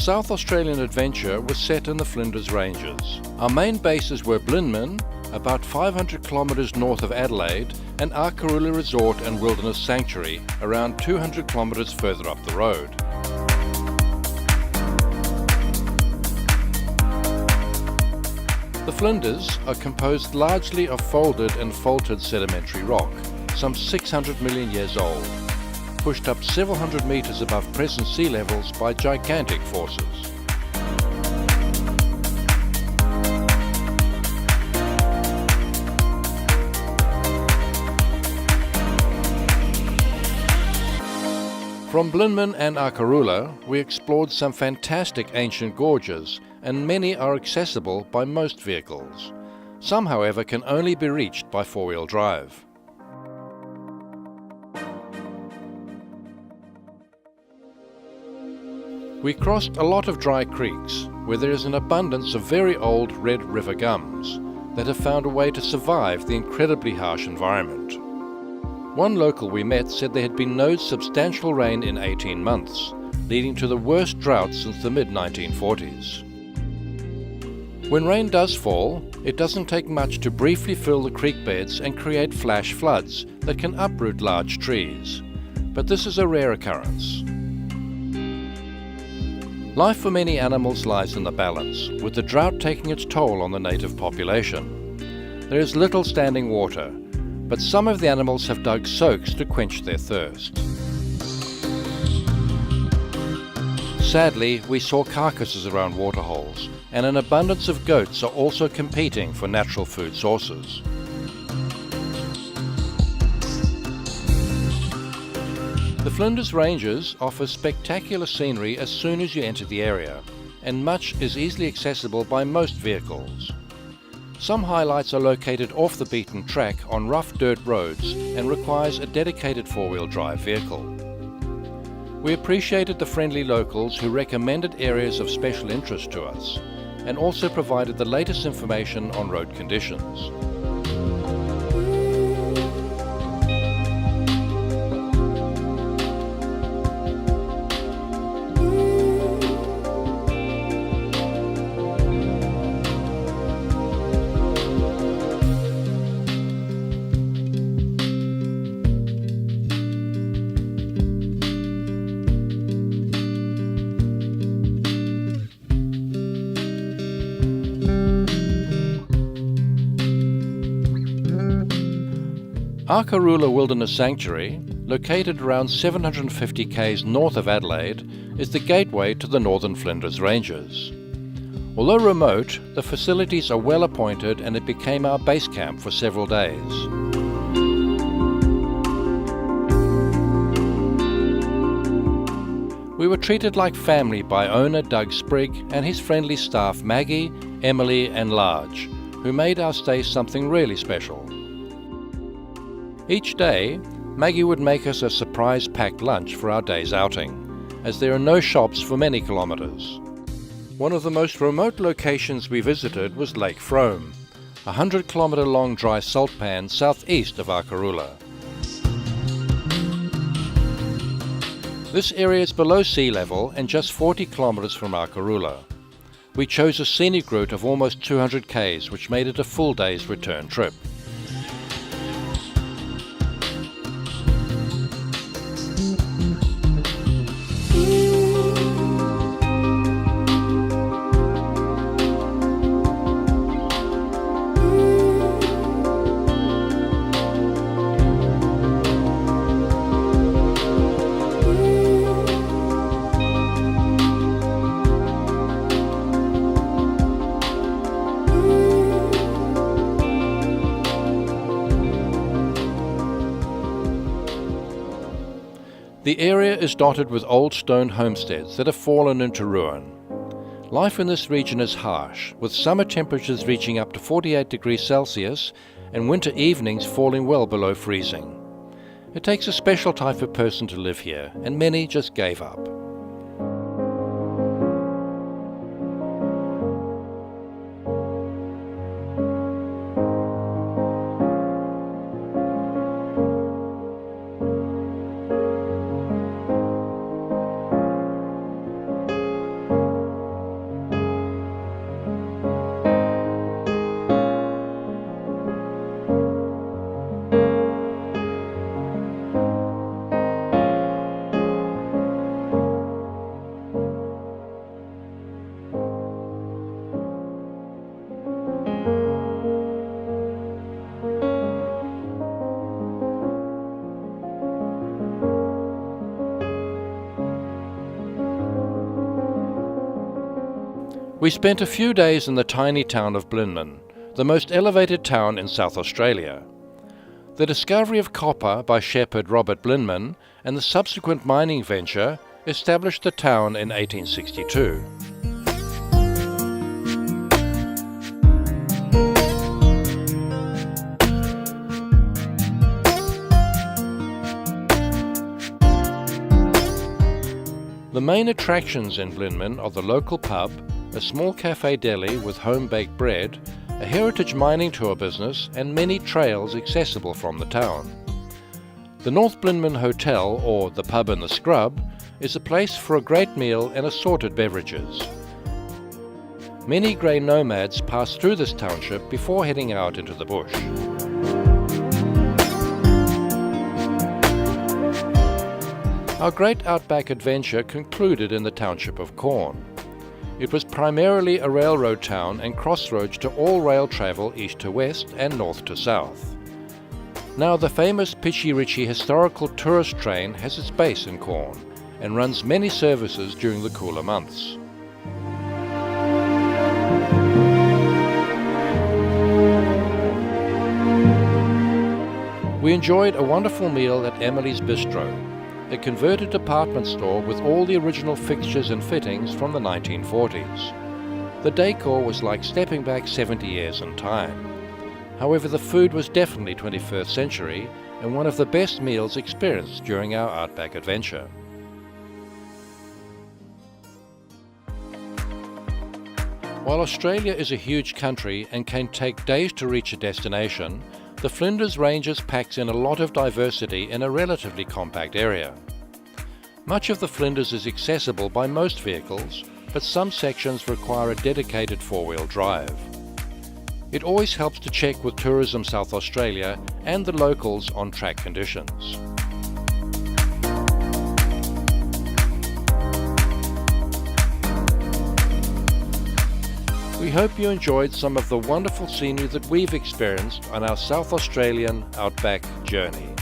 South Australian adventure was set in the Flinders Ranges. Our main bases were Blinman, about 500 kilometres north of Adelaide, and Arkaroola Resort and Wilderness Sanctuary, around 200 kilometres further up the road. The Flinders are composed largely of folded and faulted sedimentary rock, some 600 million years old, pushed up several hundred metres above present sea levels by gigantic forces. From Blinman and Arkaroola, we explored some fantastic ancient gorges, and many are accessible by most vehicles. Some, however, can only be reached by four-wheel drive. We crossed a lot of dry creeks, where there is an abundance of very old red river gums that have found a way to survive the incredibly harsh environment. One local we met said there had been no substantial rain in 18 months, leading to the worst drought since the mid-1940s. When rain does fall, it doesn't take much to briefly fill the creek beds and create flash floods that can uproot large trees. But this is a rare occurrence. Life for many animals lies in the balance, with the drought taking its toll on the native population. There is little standing water, but some of the animals have dug soaks to quench their thirst. Sadly, we saw carcasses around waterholes, and an abundance of goats are also competing for natural food sources. The Flinders Ranges offer spectacular scenery as soon as you enter the area, and much is easily accessible by most vehicles. Some highlights are located off the beaten track on rough dirt roads and requires a dedicated four-wheel drive vehicle. We appreciated the friendly locals who recommended areas of special interest to us, and also provided the latest information on road conditions. Arkaroola Wilderness Sanctuary, located around 750 km north of Adelaide, is the gateway to the northern Flinders Ranges. Although remote, the facilities are well appointed and it became our base camp for several days. We were treated like family by owner Doug Sprigg and his friendly staff Maggie, Emily and Large, who made our stay something really special. Each day, Maggie would make us a surprise packed lunch for our day's outing, as there are no shops for many kilometres. One of the most remote locations we visited was Lake Frome, a 100-kilometre long dry salt pan southeast of Arkaroola. This area is below sea level and just 40 kilometres from Arkaroola. We chose a scenic route of almost 200 km, which made it a full day's return trip. The area is dotted with old stone homesteads that have fallen into ruin. Life in this region is harsh, with summer temperatures reaching up to 48 degrees Celsius and winter evenings falling well below freezing. It takes a special type of person to live here, and many just gave up. We spent a few days in the tiny town of Blinman, the most elevated town in South Australia. The discovery of copper by shepherd Robert Blinman and the subsequent mining venture established the town in 1862. The main attractions in Blinman are the local pub, a small cafe deli with home-baked bread, a heritage mining tour business and many trails accessible from the town. The North Blinman Hotel, or the Pub in the Scrub, is a place for a great meal and assorted beverages. Many grey nomads pass through this township before heading out into the bush. Our great outback adventure concluded in the township of Corn. It was primarily a railroad town and crossroads to all rail travel east to west and north to south. Now the famous Pitchy Ritchie historical tourist train has its base in Corn and runs many services during the cooler months. We enjoyed a wonderful meal at Emily's Bistro, a converted department store with all the original fixtures and fittings from the 1940s. The decor was like stepping back 70 years in time. However, the food was definitely 21st century and one of the best meals experienced during our outback adventure. While Australia is a huge country and can take days to reach a destination, the Flinders Ranges packs in a lot of diversity in a relatively compact area. Much of the Flinders is accessible by most vehicles, but some sections require a dedicated four-wheel drive. It always helps to check with Tourism South Australia and the locals on track conditions. We hope you enjoyed some of the wonderful scenery that we've experienced on our South Australian outback journey.